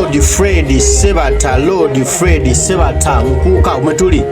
Lord Fred Sebata, Lord Fred Sebata, Mukuka umetuli.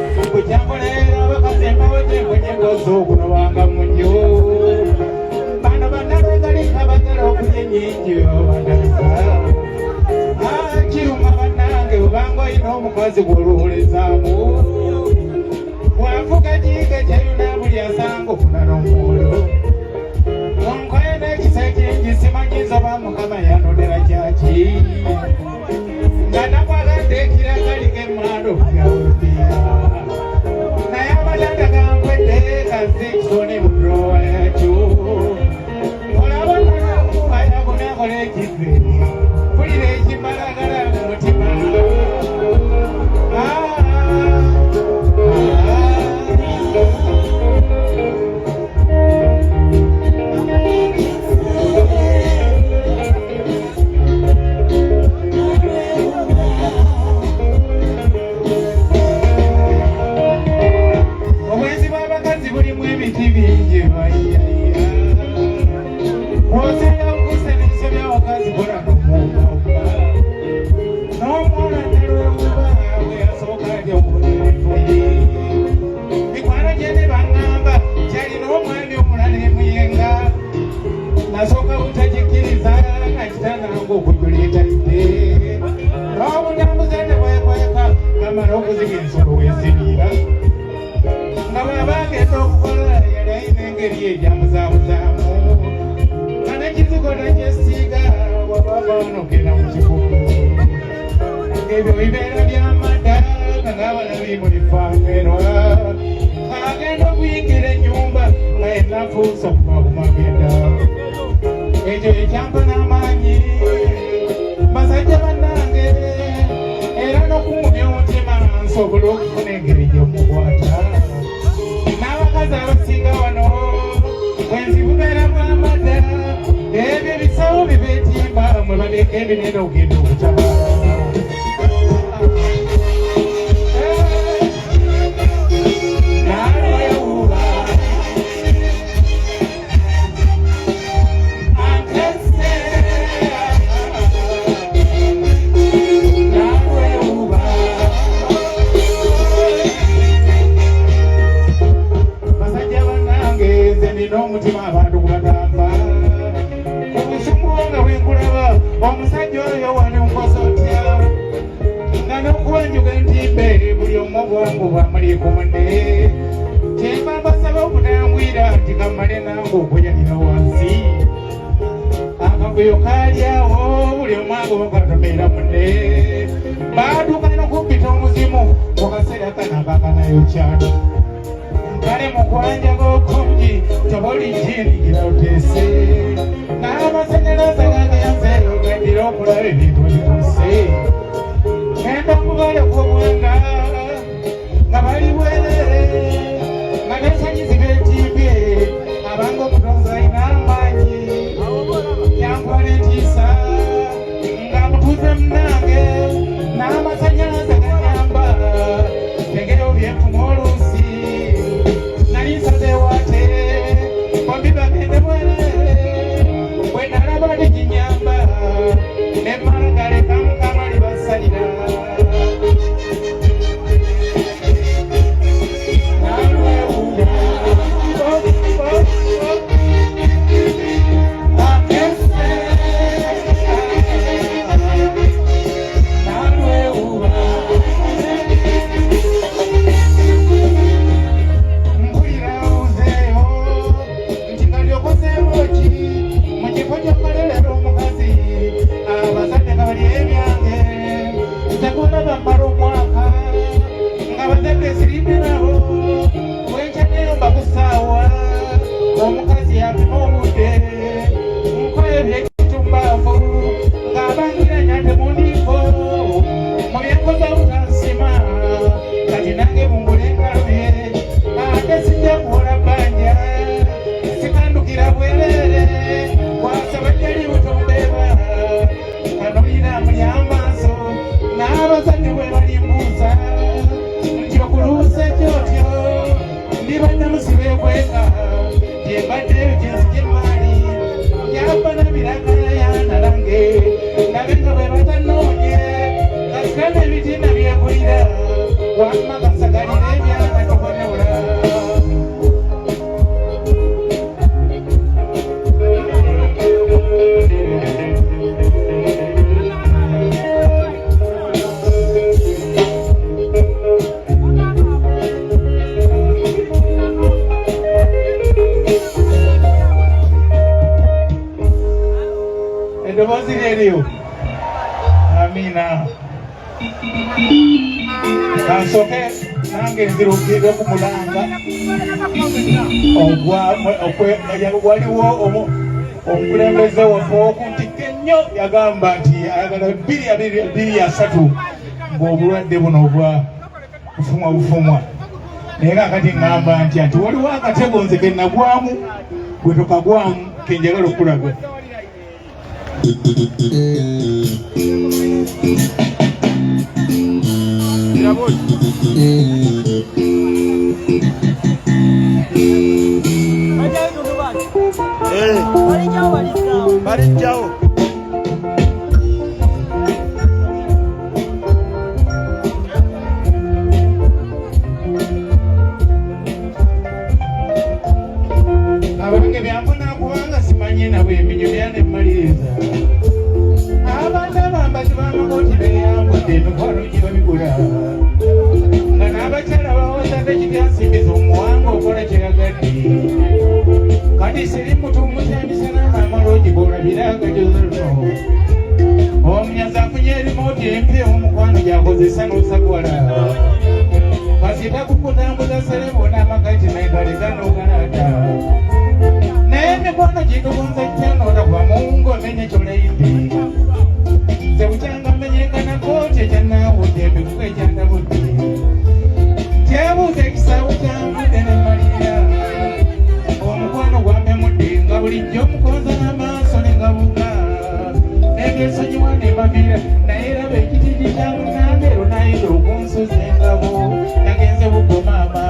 Navenga bwe batanoonya Dio. Amina. Kansoke nange nzirukira ku mulanga waliwo omukulembeze waffe okuntike ennyo yagamba nti ayagala 223 ng'obulwadde buno obwa bufumwa naye kakati ŋŋamba nti waliwo akatego nze ke nagwamu gwe tokagwamu kenjagala okulaga. Barijjawo abange byambona kubanga simanye nabo eminyo byanemmaliriza abantu abambazi b'amakooti beyambudde emikwano gye babigula nga n'abakyala bawozaze kityasimbiza omuwanga okola kiragadde kati siri mutumuza emisana n'amaloogi bw'olabiraga gyozolno omunyazi afunye erimooti empya omukwano gyakozesa n'osagwala kasita kukutambuza serebo n'amakati naigaliza n'ogalata naye emikwano gitugunza kyanoona bwamungu omenye kyoleidde sebukyanga menyekana kooti ekyanawudde emikuku ekyandabudde kyebuuza ekisaawo kyambudde ne malira omukwano gwamemudde nga bulijjo omukoza n'amaaso ne gabuga nebyesonyiwa ne mabira naye raba ekitigi kya munandeero nayira okunsuza engabo nagenze bugomaama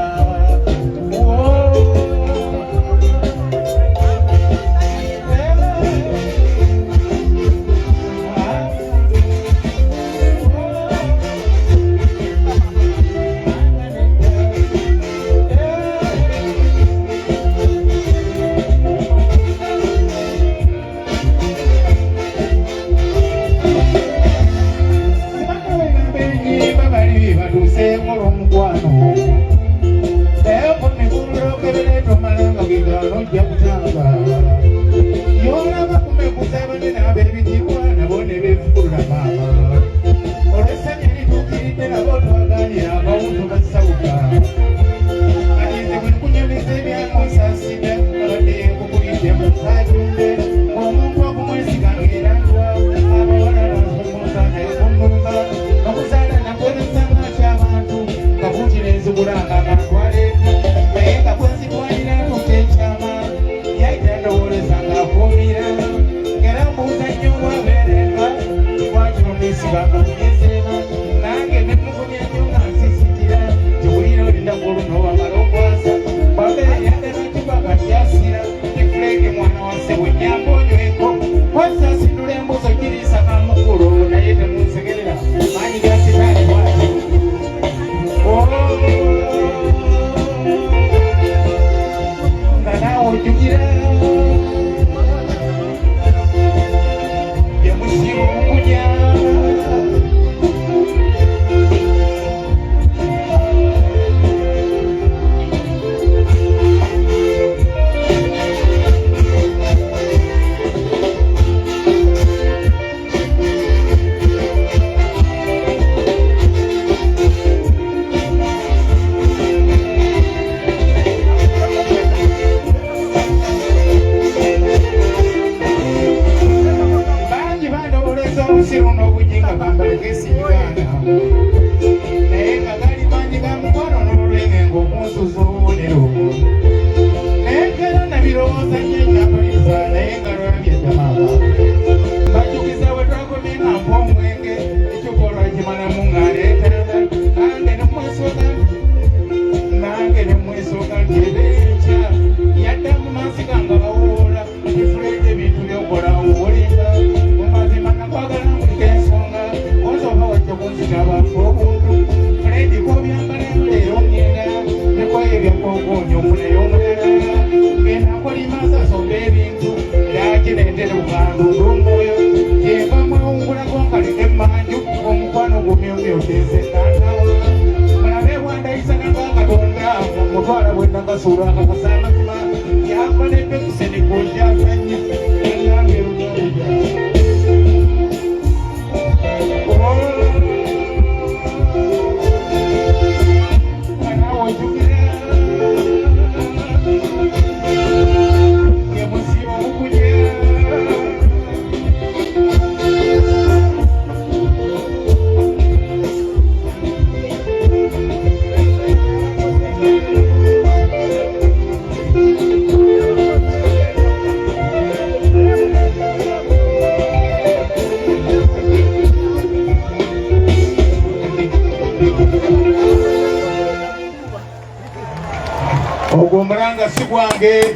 ogwo omulanga si gwange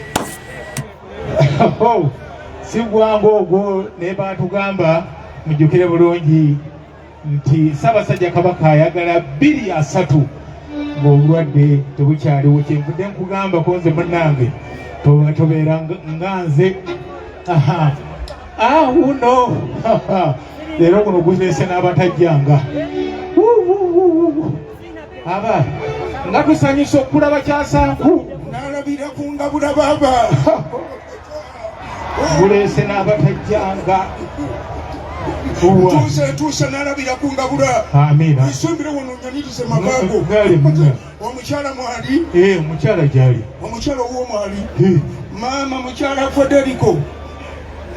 si gwange ogwo naye batugamba mujjukire bulungi nti Ssaabasajja Kabaka ayagala 2-3 ng'obulwadde tebukyaliwo. Kyenvudde nkugamba ko nze munnange tobeera nga nze uno leero guno guleese n'abatajjanga aba nga tusanyusa okulaba Kyasanku nalabira ku ngabula baba guleese n'abatajjanga tuuse nalabira ku ngabula. Amina. Isumbire wono nyanirize magago omukyala mwali omukyala gyali omukyala ow'o mwali maama mukyala Federico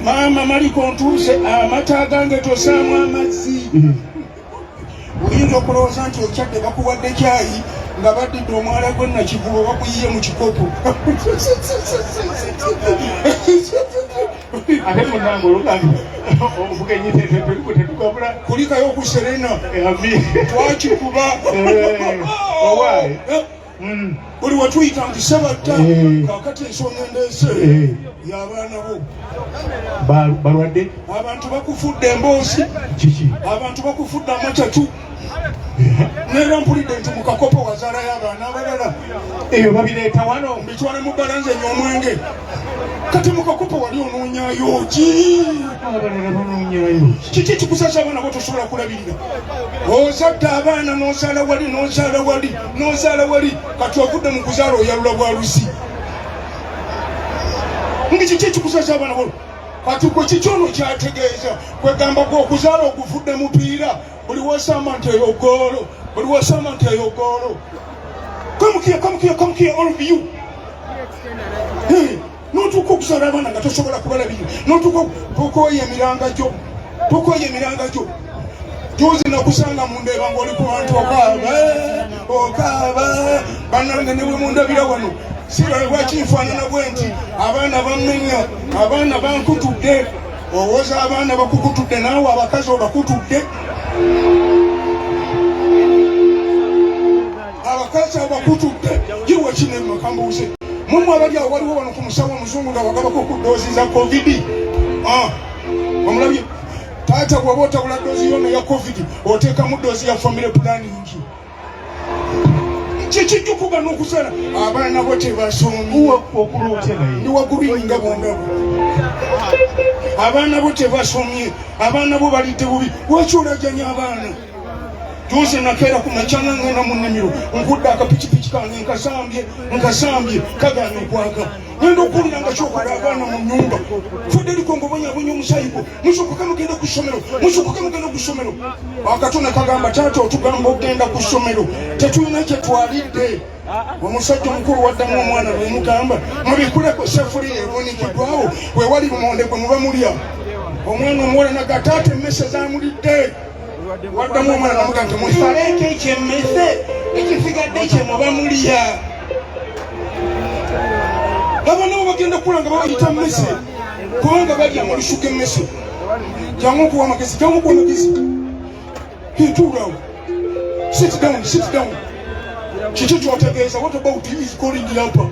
maama Maliko ntuuse amata agange tosaamu amazzi oyinza okulowooza nti okyadde bakuwadde kyayi nga baddidde omwala gwe nakivubo bakuyiye mu kikopo ate munange olugambe obugenyi tetukabula kulikayo okuserena twakikuba owaayi buli watuyita nti Ssebatta kakati ensonga endeese y'abaana bo balwadde abantu bakufudde emboosi kiki abantu bakufudde amatatu neera mpulidde nti mu kakopo wazaalayo abaana abalala eyo babireeta wano mbitwale mu balanze ny'omwenge kati mu kakopo wali onoonyayo ki abalala banoonyayo kiki kikusaza abaana bo tosobola kulabirira ozadde abaana n'ozaala wali kati ovudde mu kuzaala oyalula bwa lusi ngi kiki kikusaza abaana bo kati gwe kikyono kyategeeza kwegamba gwe okuzaala ogufudde mupiira buli wasama nti eyo goolo come here all of you n'otuuka okuzaala abaana nga tosobola kubalabirira n'otuuka tukoye emiranga gyo juzi nakusanga mundeeba ng'oli ku bantu okaaba bannange ne bwe mundabira wano lwakinfaanana bwe nti abaana bammenya abaana bankutudde owooza abaana bakukutudde naawe abakazi obakutudde abakazi abakutudde yiwe kinema kambuuze mumwe abali awo waliwo wano ku musawo omuzungu nga bagabako ku doozi za covid omulabye taata bw'oba otabula doozi yona ya covid oteekamu doozi ya family planning kikijjukuga n'okusala abaana bo tebasomye ndiwaguliringa bondabo abaana bo tebasomye abaana bo balidde bubi lwaki olajanya abaana juzi nakeera ku macyana ngenda mu nnimiro nkudde akapikipiki kange nkasambye kaganya okwaka ngenda okuwulira nga kyokola abaana mu nnyumba Federico ng'obonyabonya omusayiko musokoke mugende ku ssomero akatone kagamba taata otugamba ogenda ku ssomero tetulina kye twalidde omusajja omukulu waddamu omwana lwemugamba mubikuleko sefuliya ebonikiddwawo wewali lumonde gwe muba mulya omwana omuwala naga taata emmese zamulidde waddamu omwana namuga nti mufaleeko ekyemmese ekisigadde kye muba mulya abaana bo bagenda kula nga babayita mmese kubanga balya mu lusuka emmese jangu okuwa amagezi tuulawo sit down kiki kyotegeeza what about is calling yapa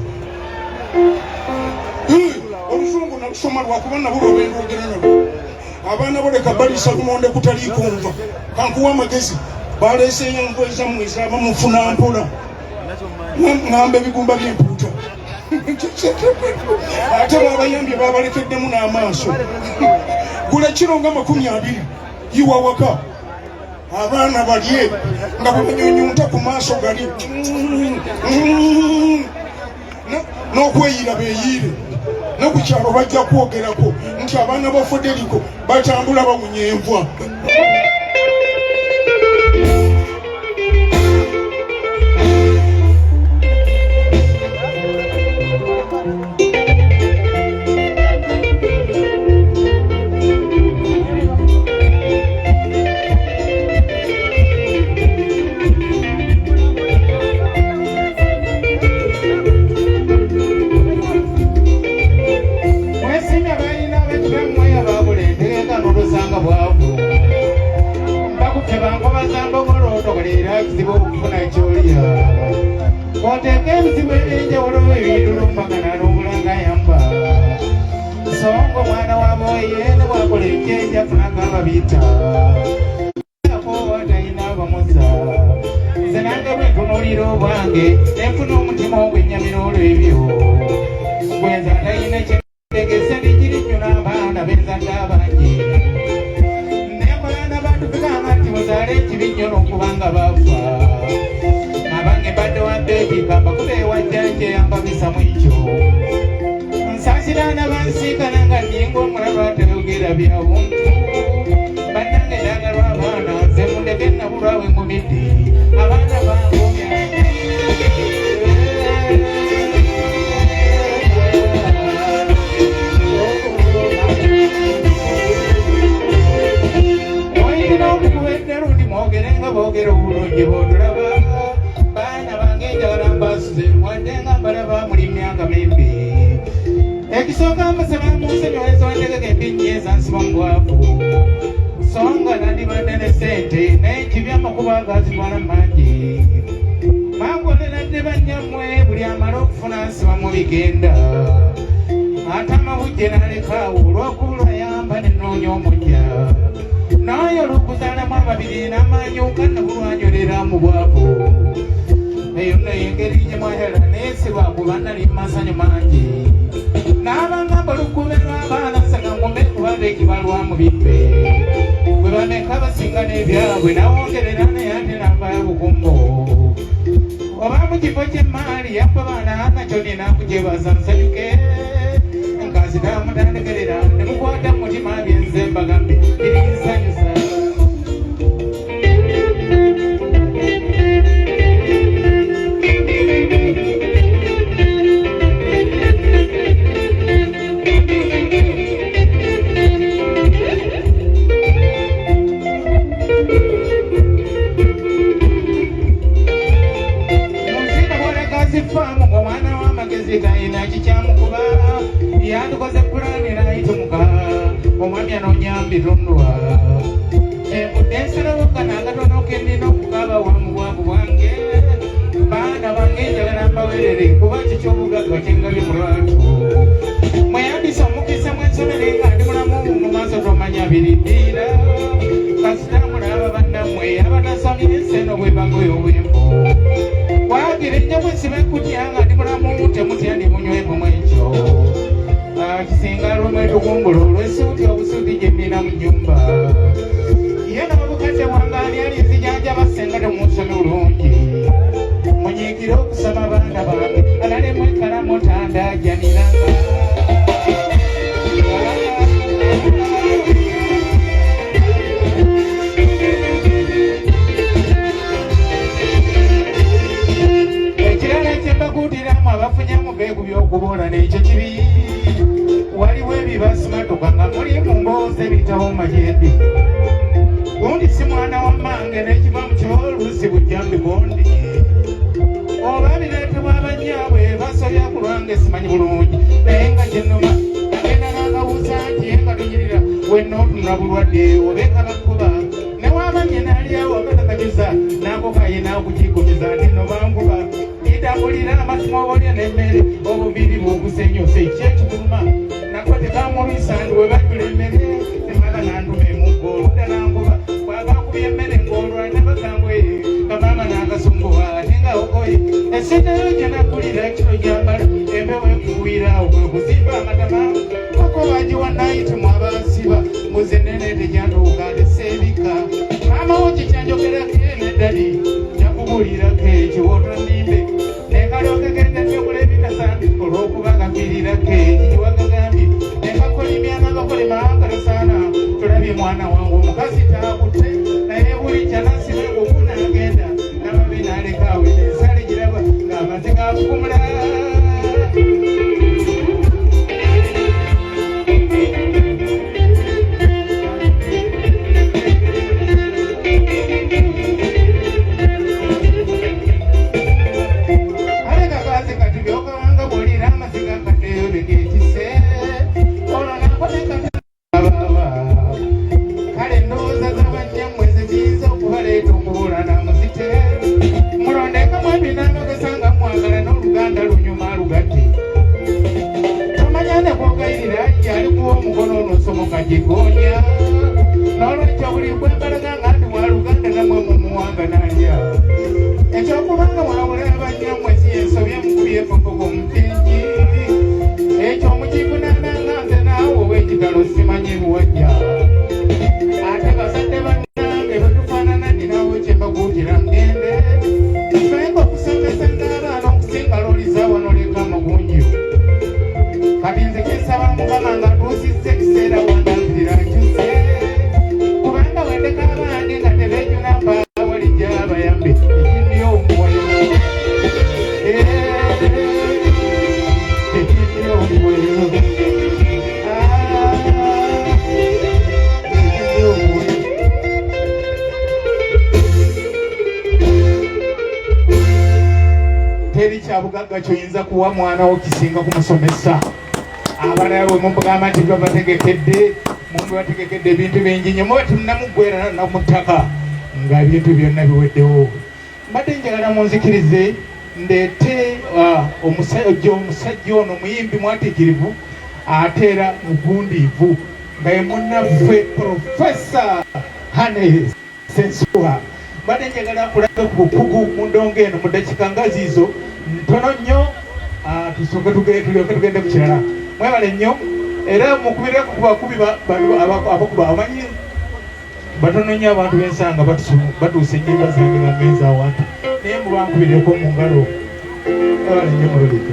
oluzungu nalusoma lwakuba nabo lwobendogera nabo abaana boleka balisa lumonde kutaliiko nva kankuwa amagezi baleeseyo envu ezammwe ezaba mufuna mpola ngamba ebigumba by'empuuta ate babayambye babalekeddemu n'amaaso gula kiro nga 20 yiwa waka abaana balye nga bwenyonyunta ku maaso gali n'okweyira beeyiire ne ku kyalo bajja kwogerako nti abaana ba Federico batambula bawunya enva oteeka ebizibu ebingi ebijolo ebidulumagana n'omulanga yamba songo mwana wa moye ne bwakola ekyenja funanga ababita talina abamuza nze nange bwentunuulira obwange nenfuna omutima ogwennyamira olw'ebyo gwenza talina kyetegese ndigirinnyuna abaana benzadde abangi nekola n'abantu biganga nti muzaale ekibinyo n'okubanga bafa abange badde wabbeekikamba kuba ewajjanja eyambabisa mu ekyo nsaasira n'abansiikana nga nninga omulaba atayogera byabuntu bannange ndaagalwa abaana nze mundeke nabulwawe ngumidde abaana bangumya oyina okukuba eddalundi mwogere nga boogera obulungi bootulaba baana bange njagala mbasuze wadde nga mbalaba muli myaka mimbi ekisooka mbasaba munsenyowezo wantegeka embinyeeza nsiba mu bwavu songa nandibadde ne ssente naye kibi amakuba agazitwala mangi mangoleradde bannyammwe buli amala okufuna nsiba mu bigenda ate amabujje n'alekaawo olw'okubulwa yamba nenoonya omujja naye olw'okuzaalamu ababiri n'amanyuka nabulwanyolera mu bwavu eyo nno y'engeri gye mwayala naye sibwakuba nali mumasanyu mangi n'abangamba olukuberwa abaana nsanga ngombe kubanga ekibalwa mu bibbe bwe bameka basinga n'ebyabwe nawongerera naye ate navaayo bukumbo oba mu kifo ky'emmaali yakwa baana nakyo nina kugyebaza nsanyuke nkazitamutandegerera nemukwata mu mutima byenze mbagambe birinsanyusa omwana w'amagezi talina kikyamukuba yandukoze pulaani nayitumuka omwami anonyambi tondwa enkudde ensoloboka n'akatono kendina okukaba wamu bwavu bwange baana bange njagala mbawerere kuba kikyobugagga kyengabye mu lwatu mweyambisa omukisa mwensomere nga ndi mulamu mu maaso tomanya biriddiira kasitamulaba bannammwe abatasomye enseno bwe bagoyo obwembo wagira ennyo bwesiba ekkutya nga ndi mulamu temutya ndi munywevu mu ekyo kisinga lwemwetukumbula olw'essuuti obusuuti gye nnina mu nnyumba ye n'obukadde bwange ani alinzijanjaba senga temunsome bulungi munyiikire okusoma baana bange alalemu ekalamu tandajaniranga abafunyamu beegu by'okubuula n'ekyo kibi waliwo ebibasumatuka nga muli mu mboozi ebitawo majedi gundi si mwana wa mmange n'ekiva mu kiba oluusi bujjambi gundi oba bireetebwa abanyaabwe basobya ku lwange simanyi bulungi naye nga kyenuma agenda n'akabuuza nti ye nga tunyirira wenna otunula bulwadde obeeka bakkuba newabanye n'aliawo akatakanyuza n'akokaye n'akukigumiza nti no banguba itambulira amasimu obolya n'emmere obubiri bwogusenyusa ekyekituma nako tekamulwisa ndi we banyula emmere temala nanduma emugga oludda nanguba bwagakubya emmere ng'olwa nabakangwe kamaama n'akasunguwa ate nga okoye esseteyo gye nakulira kiro gyambala embewo ekuwira okwe kuzimba amatama koko bagiwa nayitimu abasiba mbuze nene tejyantuuka teseebika maamawo kikyanjogerako neddali nyakubuulirako ekiwotondimbe olw'okubagambirira ekiwagagambye nekakolimyana bakolema akalasaana tulabye mwana wange omukazi taakutte naye buli kyanasibe okuna agenda nababe nalekaawe ensale giraba ng'amaze gafukumula kale ndowooza bazadde bannange bwe tufaanana ninawo kye mbakuutira ngende tusobola okusomesa ng'abaana okusinga loliza wano leka amagunju kati nze kisaba mukama nga tuusizza ekiseera wandazirira nkyuse kubanga wendeka abange nga tebeejuna mbawalijja abayambe ekindi omwoyo ekindi omwoyo teri kyabugagga kyoyinza kuwa mwana wo kisinga kumusomesa abalala bwe mugamba nti babategekedde mungu bategekedde ebintu bingi nnyo muba temunamuggwera na mu ttaka nga ebintu byonna biweddewo mbadde njagala munzikirize ndeete omusajja ono muyimbi mwatikirivu ate era mugundiivu nga ye munnaffe Profesa Hannes Sensuha mbadde njagala akulabe ku bukugu mu ndongo eno mu dakika nga ziizo ntono nnyo tusooke tulyoke tugende ku kirala mwebale nnyo era mukubireko ku bakubi abakuba amanyi batono nnyo abantu b'ensanga batuusa ennyimba zange nga mgenza awantu naye mubankubireko mu ngalo mwebale nnyo mululike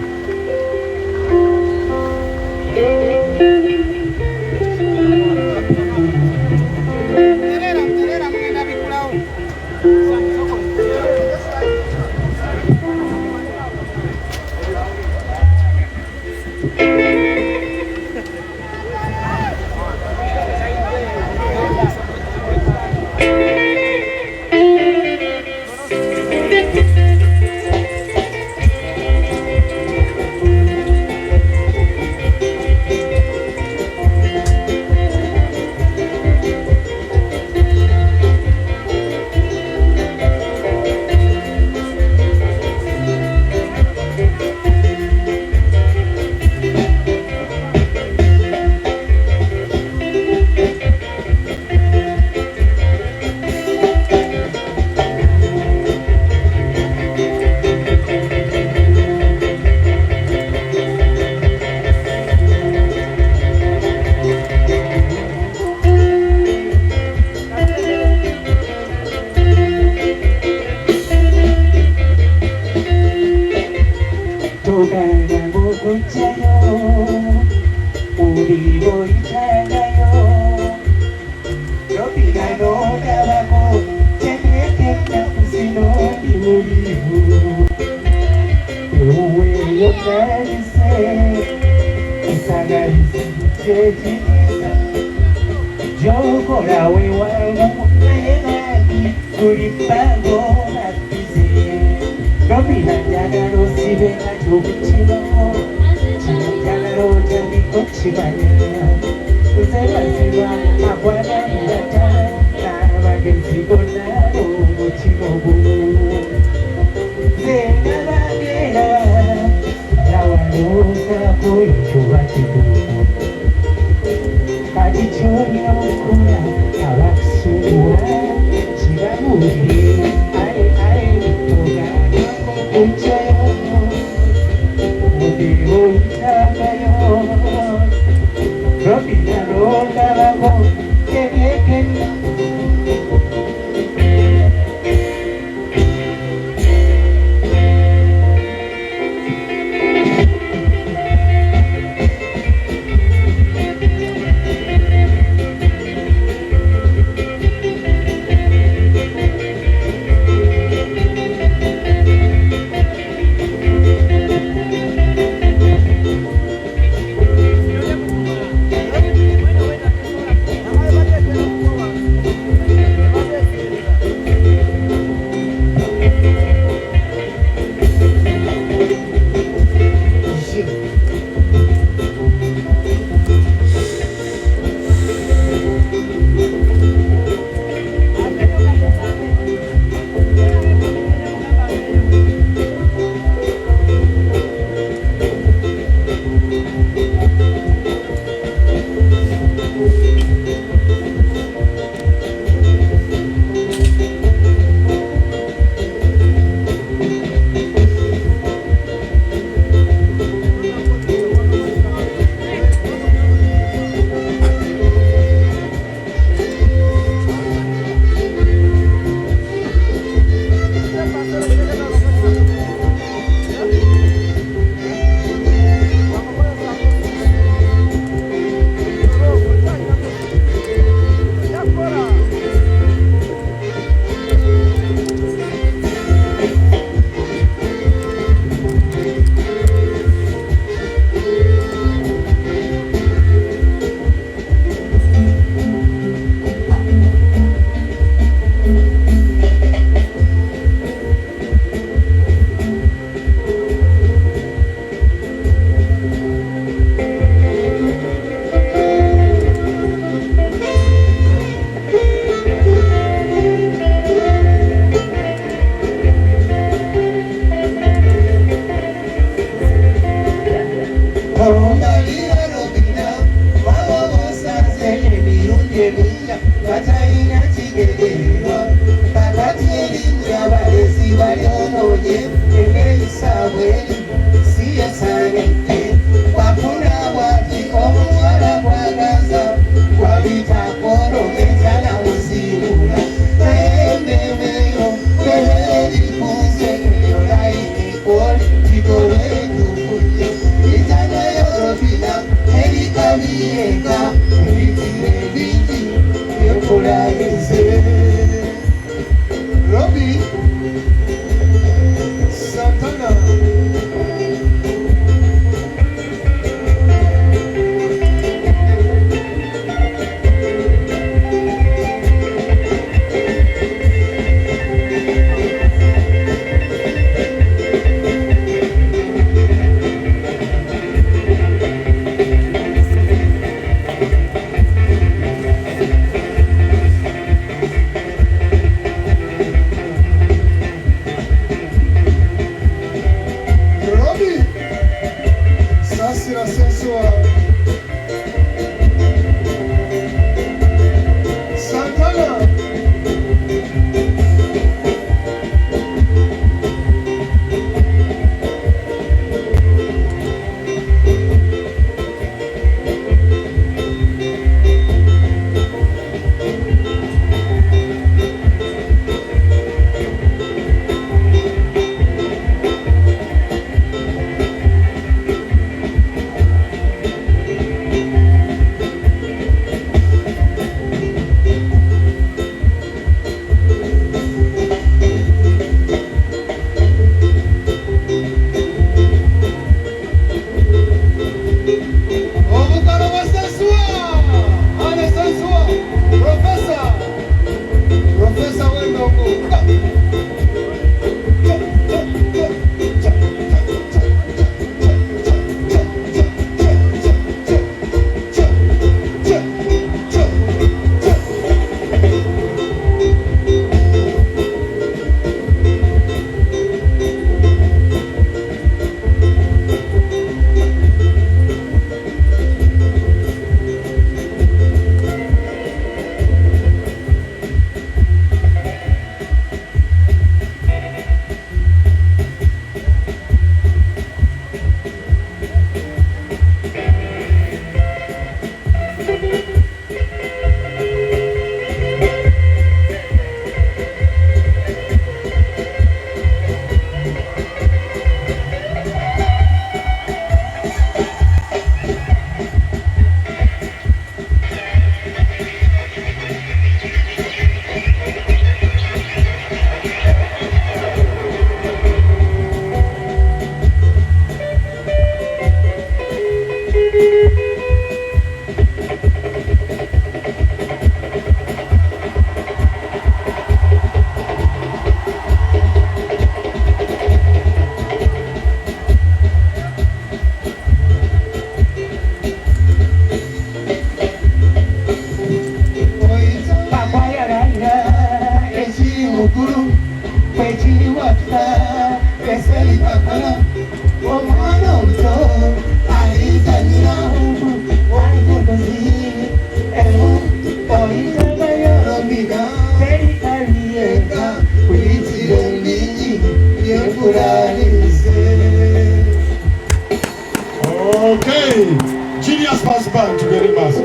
Genius Pass Band together mass.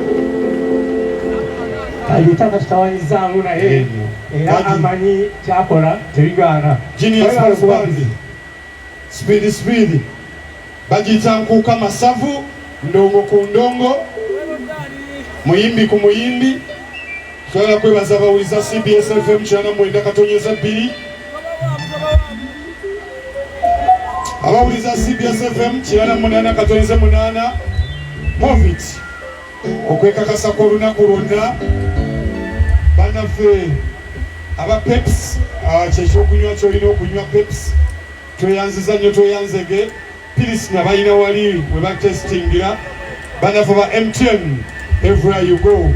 Alitaka tutawanyizamu na yeye. Era amanyi chakora tebigana. Genius Pass Band. Speedy. Bagita nkuka masavu, ndongo ku ndongo. Muyimbi ku muyimbi. Twala kwebaza bawuliza CBS FM chana mwenda katonyeza 2. Abawuliza CBS FM chana munana katonyeza 8. Movit okweka kasako lunaku lwonna banafe aba peps kyekyokunywa kyolina okunywa peps tweyanziza nnyo tweyanzege pilis nga balina wali we batestingira banafe ba MTN everywhere you go.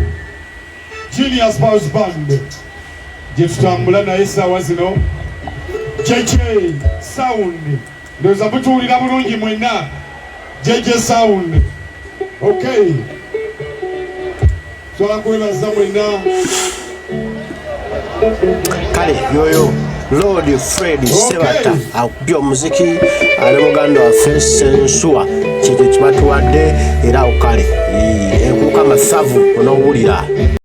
Genius Pass Band gye tutambula naye essaawa zino JJ Sound ndowooza mutuwulira bulungi mwenna. JJ Sound. Okay. So I'm going to kale yoyo Lord Fred Sebata akubye omuziki ne muganda waffe Sensua kyekyo kibatuwadde era ukale enkuka masavu onowulira